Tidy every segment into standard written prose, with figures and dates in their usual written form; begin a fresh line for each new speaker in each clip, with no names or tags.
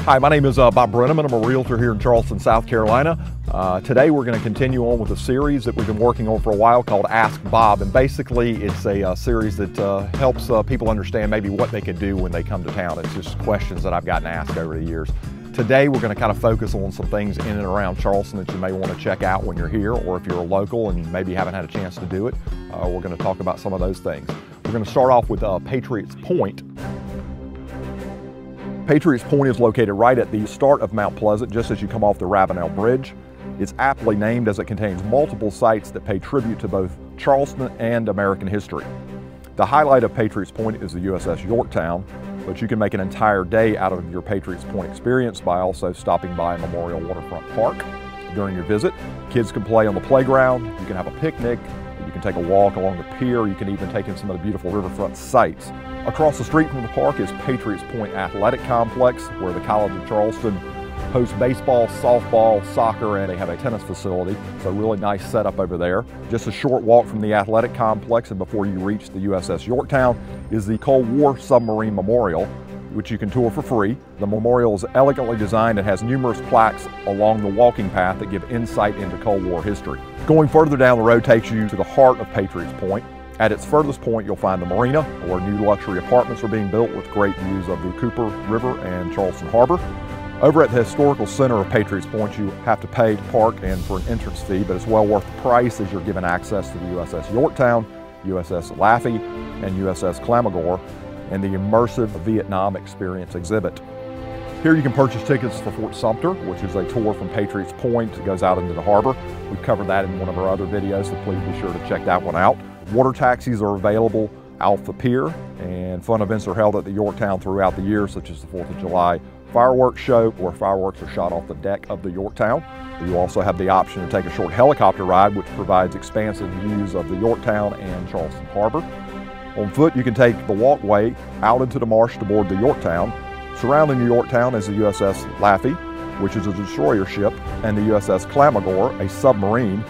Hi, my name is Bob Brennaman. I'm a realtor here in Charleston, South Carolina. Today we're going to continue on with a series that we've been working on for a while called Ask Bob. And basically it's a series that helps people understand maybe what they could do when they come to town. It's just questions that I've gotten asked over the years. Today we're going to kind of focus on some things in and around Charleston that you may want to check out when you're here, or if you're a local and maybe haven't had a chance to do it. We're going to talk about some of those things. We're going to start off with Patriots Point. Patriots Point is located right at the start of Mount Pleasant, just as you come off the Ravenel Bridge. It's aptly named as it contains multiple sites that pay tribute to both Charleston and American history. The highlight of Patriots Point is the Uss Yorktown, but you can make an entire day out of your Patriots Point experience by also stopping by Memorial Waterfront Park during your visit. Kids can play on the playground, you can have a picnic, you can take a walk along the pier, you can even take in some of the beautiful riverfront sites. Across the street from the park is Patriots Point Athletic Complex, where the College of Charleston hosts baseball, softball, soccer, and they have a tennis facility. So really nice setup over there. Just a short walk from the athletic complex and before you reach the USS Yorktown is the Cold War Submarine Memorial, which you can tour for free. The memorial is elegantly designed and has numerous plaques along the walking path that give insight into Cold War history. Going further down the road takes you to the heart of Patriots Point. At its furthest point, you'll find the marina, where new luxury apartments are being built with great views of the Cooper River and Charleston Harbor. Over at the historical center of Patriots Point, you have to pay to park and for an entrance fee, but it's well worth the price as you're given access to the USS Yorktown, USS Laffey, and USS Clamagore, and the immersive Vietnam Experience exhibit. Here you can purchase tickets for Fort Sumter, which is a tour from Patriots Point that goes out into the harbor. We've covered that in one of our other videos, so please be sure to check that one out. Water taxis are available off the pier, and fun events are held at the Yorktown throughout the year, such as the 4th of July fireworks show, where fireworks are shot off the deck of the Yorktown. You also have the option to take a short helicopter ride, which provides expansive views of the Yorktown and Charleston Harbor. On foot, you can take the walkway out into the marsh to board the Yorktown. Surrounding the Yorktown is the USS Laffey, which is a destroyer ship, and the USS Clamagore, a submarine.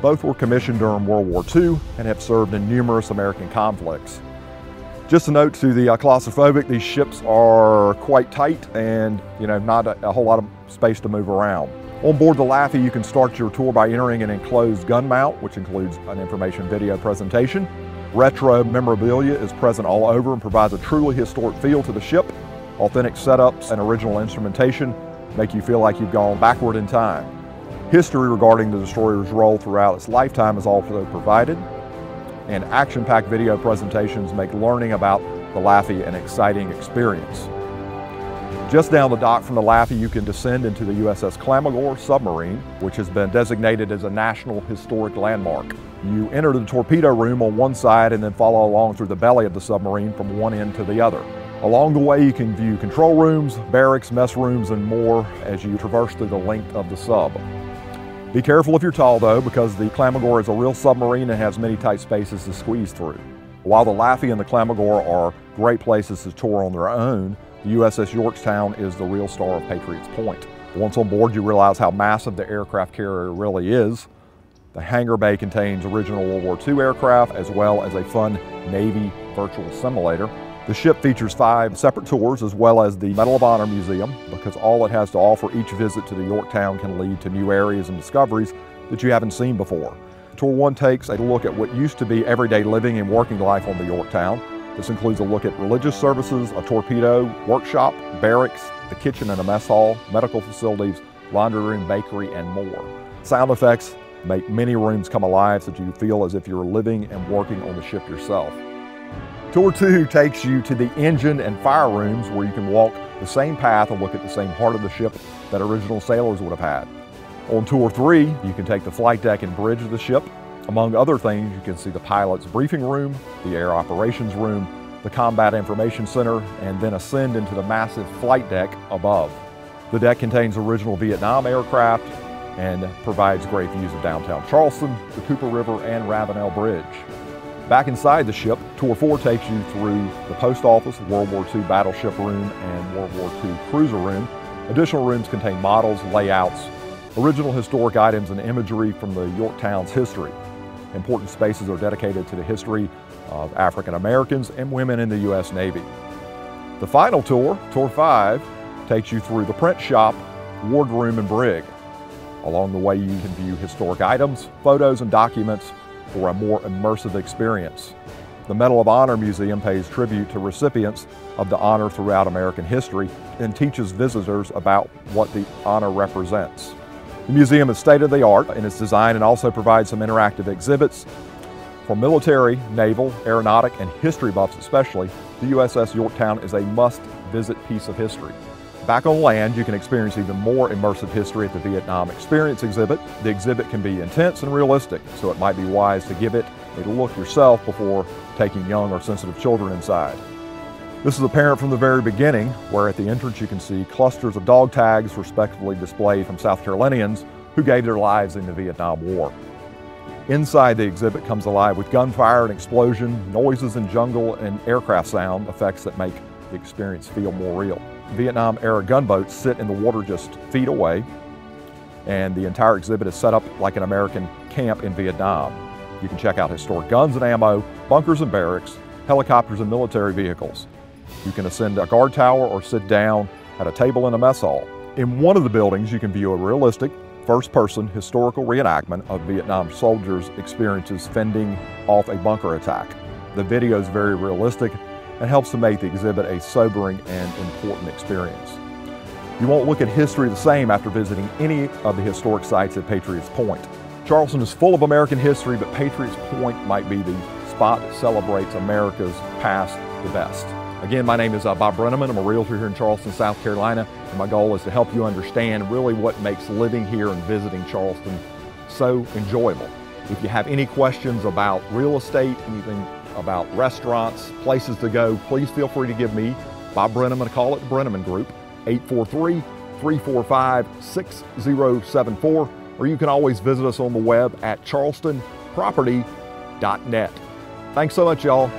Both were commissioned during World War II and have served in numerous American conflicts. Just a note to the claustrophobic, these ships are quite tight and not a whole lot of space to move around. On board the Laffey, you can start your tour by entering an enclosed gun mount, which includes an information video presentation. Retro memorabilia is present all over and provides a truly historic feel to the ship. Authentic setups and original instrumentation make you feel like you've gone backward in time. History regarding the destroyer's role throughout its lifetime is also provided, and action-packed video presentations make learning about the Laffey an exciting experience. Just down the dock from the Laffey, you can descend into the USS Clamagore submarine, which has been designated as a National Historic Landmark. You enter the torpedo room on one side and then follow along through the belly of the submarine from one end to the other. Along the way, you can view control rooms, barracks, mess rooms, and more as you traverse through the length of the sub. Be careful if you're tall though, because the Clamagore is a real submarine and has many tight spaces to squeeze through. While the Laffey and the Clamagore are great places to tour on their own, the USS Yorktown is the real star of Patriots Point. Once on board, you realize how massive the aircraft carrier really is. The hangar bay contains original World War II aircraft, as well as a fun Navy virtual simulator. The ship features 5 separate tours, as well as the Medal of Honor Museum, because all it has to offer each visit to the Yorktown can lead to new areas and discoveries that you haven't seen before. Tour 1 takes a look at what used to be everyday living and working life on the Yorktown. This includes a look at religious services, a torpedo workshop, barracks, the kitchen and a mess hall, medical facilities, laundry room, bakery, and more. Sound effects make many rooms come alive so that you feel as if you're living and working on the ship yourself. Tour 2 takes you to the engine and fire rooms, where you can walk the same path and look at the same heart of the ship that original sailors would have had. On Tour 3, you can take the flight deck and bridge of the ship. Among other things, you can see the pilot's briefing room, the air operations room, the combat information center, and then ascend into the massive flight deck above. The deck contains original Vietnam aircraft and provides great views of downtown Charleston, the Cooper River, and Ravenel Bridge. Back inside the ship, Tour 4 takes you through the post office, World War II battleship room, and World War II cruiser room. Additional rooms contain models, layouts, original historic items, and imagery from the Yorktown's history. Important spaces are dedicated to the history of African Americans and women in the U.S. Navy. The final tour, Tour 5, takes you through the print shop, wardroom, and brig. Along the way, you can view historic items, photos, and documents for a more immersive experience. The Medal of Honor Museum pays tribute to recipients of the honor throughout American history and teaches visitors about what the honor represents. The museum is state-of-the-art in its design and also provides some interactive exhibits. For military, naval, aeronautic, and history buffs especially, the USS Yorktown is a must-visit piece of history. Back on land, you can experience even more immersive history at the Vietnam Experience exhibit. The exhibit can be intense and realistic, so it might be wise to give it a look yourself before taking young or sensitive children inside. This is apparent from the very beginning, where at the entrance you can see clusters of dog tags respectively displayed from South Carolinians who gave their lives in the Vietnam War. Inside, the exhibit comes alive with gunfire and explosion, noises and jungle and aircraft sound effects that make the experience feel more real. Vietnam-era gunboats sit in the water just feet away, and the entire exhibit is set up like an American camp in Vietnam. You can check out historic guns and ammo, bunkers and barracks, helicopters and military vehicles. You can ascend a guard tower or sit down at a table in a mess hall. In one of the buildings, you can view a realistic, first-person historical reenactment of Vietnam soldiers' experiences fending off a bunker attack. The video is very realistic and helps to make the exhibit a sobering and important experience. You won't look at history the same after visiting any of the historic sites at Patriots Point. Charleston is full of American history, but Patriots Point might be the spot that celebrates America's past the best. Again, my name is Bob Brennaman. I'm a realtor here in Charleston, South Carolina, and my goal is to help you understand really what makes living here and visiting Charleston so enjoyable. If you have any questions about real estate, anything about restaurants, places to go, please feel free to give me, Bob Brennaman, a call at the Brennaman Group, 843-345-6074, or you can always visit us on the web at charlestonproperty.net. Thanks so much, y'all.